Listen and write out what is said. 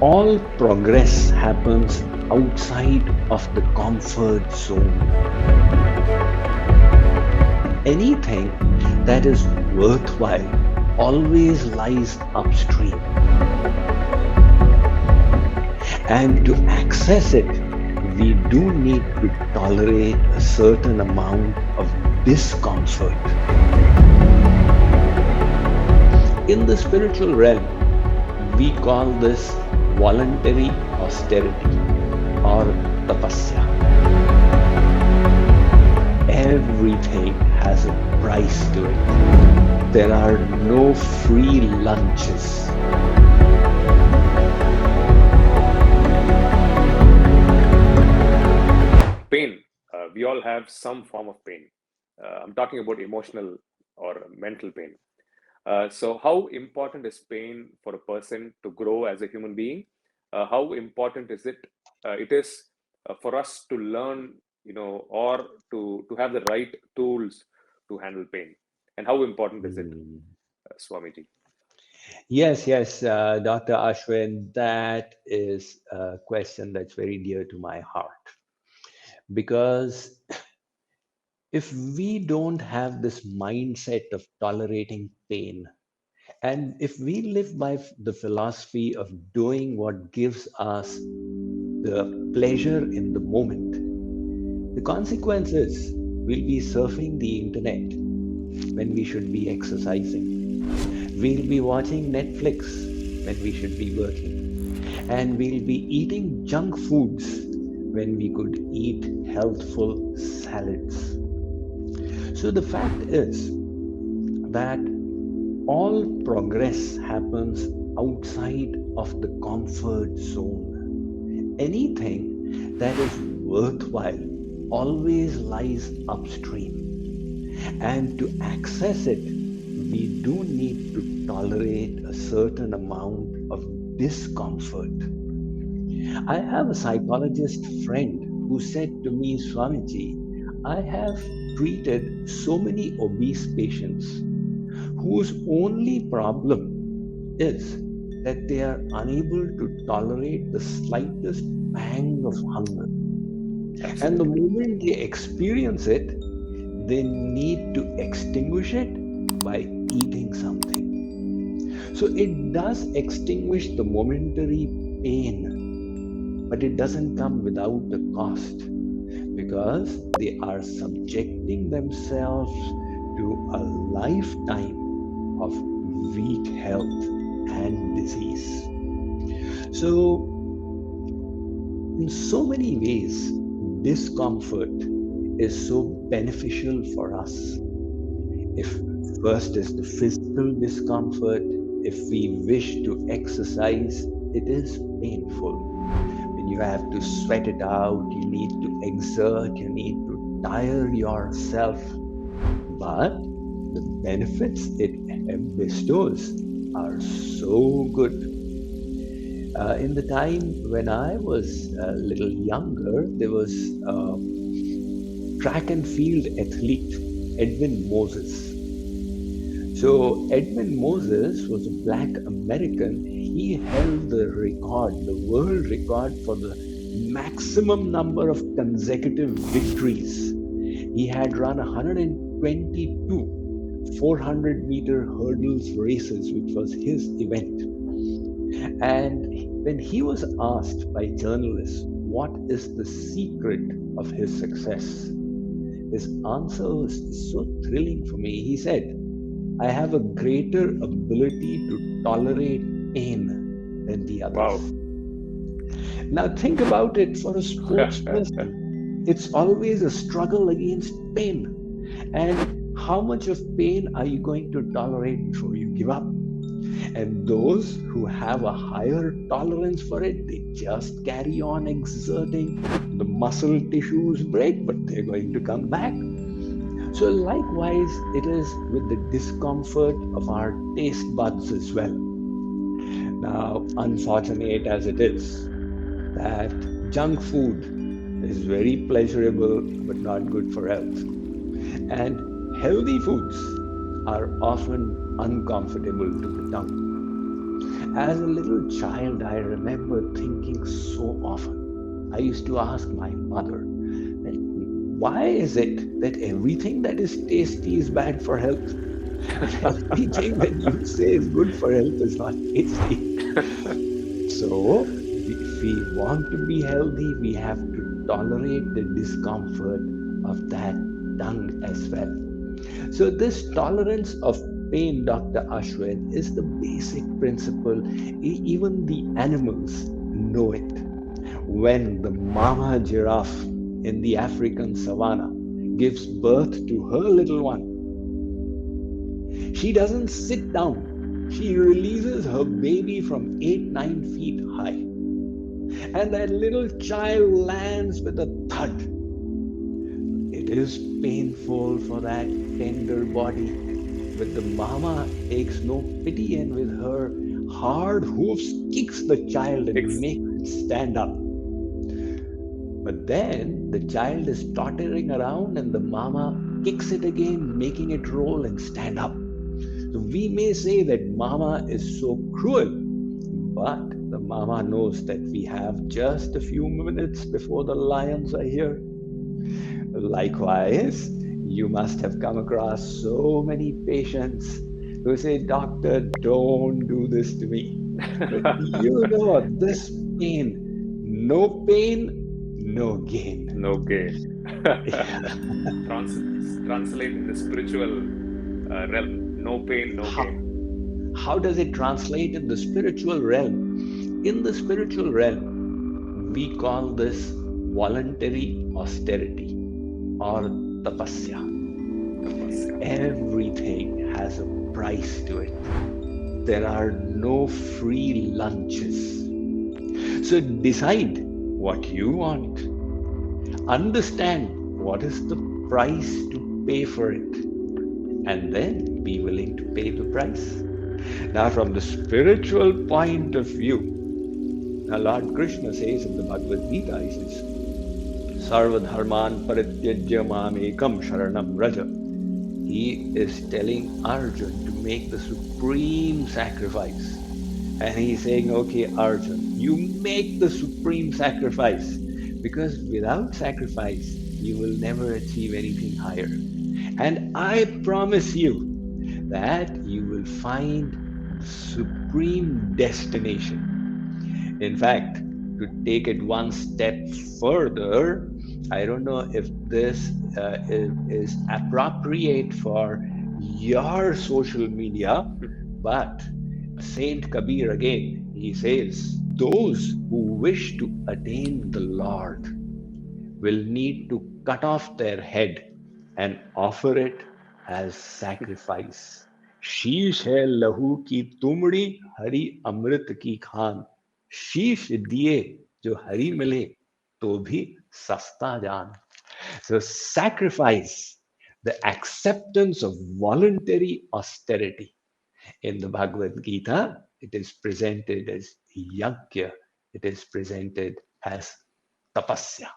All progress happens outside of the comfort zone. Anything that is worthwhile always lies upstream. And to access it, we do need to tolerate a certain amount of discomfort. In the spiritual realm, we call this voluntary austerity or tapasya. Everything has a price to it. There are no free lunches. Pain. We all have some form of pain. I'm talking about emotional or mental pain. So, how important is pain for a person to grow as a human being? How important is it? It is for us to learn, or to have the right tools to handle pain. And how important is it, Hmm. Swamiji? Yes, Dr. Ashwin, that is a question that's very dear to my heart. Because if we don't have this mindset of tolerating pain, and if we live by the philosophy of doing what gives us the pleasure in the moment, the consequence is we'll be surfing the internet when we should be exercising. We'll be watching Netflix when we should be working. And we'll be eating junk foods when we could eat healthful salads. So the fact is that all progress happens outside of the comfort zone. Anything that is worthwhile always lies upstream. And to access it, we do need to tolerate a certain amount of discomfort. I have a psychologist friend who said to me, Swamiji, I have treated so many obese patients whose only problem is that they are unable to tolerate the slightest pang of hunger. And the Absolutely. moment they experience it, they need to extinguish it by eating something. So it does extinguish the momentary pain, but it doesn't come without a cost because they are subjecting themselves to a lifetime of weak health and disease. So, in so many ways, discomfort is so beneficial for us. If first is the physical discomfort, if we wish to exercise, it is painful. When you have to sweat it out, you need to exert, you need to tire yourself. But the benefits it bestows are so good. In the time when I was a little younger, there was a track and field athlete, Edwin Moses. So, Edwin Moses was a black American. He held the record, the world record for the maximum number of consecutive victories. He had run 122 400-meter hurdles races, which was his event. And when he was asked by journalists what is the secret of his success, his answer was so thrilling for me. He said, I have a greater ability to tolerate pain than the Wow. others. Now, think about it for a sports person. It's always a struggle against pain. And how much of pain are you going to tolerate before you give up? And those who have a higher tolerance for it, they just carry on exerting. The muscle tissues break, but they're going to come back. So, likewise, it is with the discomfort of our taste buds as well. Now, unfortunate as it is, that junk food is very pleasurable but not good for health. And healthy foods are often uncomfortable to the tongue. As a little child, I remember thinking so often. I used to ask my mother, like, why is it that everything that is tasty is bad for health? And everything that you say is good for health is not tasty. So, if we want to be healthy, we have to tolerate the discomfort of that tongue as well. So, this tolerance of pain, Dr. Ashwin, is the basic principle. Even the animals know it. When the mama giraffe in the African savannah gives birth to her little one, she doesn't sit down. She releases her baby from 8, 9 feet high. And that little child lands with a thud. It is painful for that tender body, but the mama takes no pity and with her hard hoofs kicks the child and makes it stand up. But then the child is tottering around and the mama kicks it again, making it roll and stand up. So we may say that mama is so cruel, but the mama knows that we have just a few minutes before the lions are here. Likewise, you must have come across so many patients who say, Doctor, don't do this to me. But you know, this pain, no gain. No gain. Translate in the spiritual realm. No pain, no How, gain. how does it translate in the spiritual realm? In the spiritual realm, we call this voluntary austerity or tapasya. Everything has a price to it. There are no free lunches. So decide what you want. Understand what is the price to pay for it. And then be willing to pay the price. Now, from the spiritual point of view, now Lord Krishna says in the Bhagavad Gita, he says, Sarva dharman parityajya mamekam sharanam raja. He is telling Arjun to make the supreme sacrifice. And he's saying, okay, Arjun, you make the supreme sacrifice. Because without sacrifice, you will never achieve anything higher. And I promise you that you will find the supreme destination. In fact, to take it one step further, I don't know if this is appropriate for your social media, but Saint Kabir again, he says, those who wish to attain the Lord will need to cut off their head and offer it as sacrifice. शीश है लहू की तुमड़ी हरि अमृत की खान शीश दिए जो हरि मिले तो भी सस्ता जान. So sacrifice, the acceptance of voluntary austerity. In the Bhagavad Gita, it is presented as yajna, it is presented as tapasya.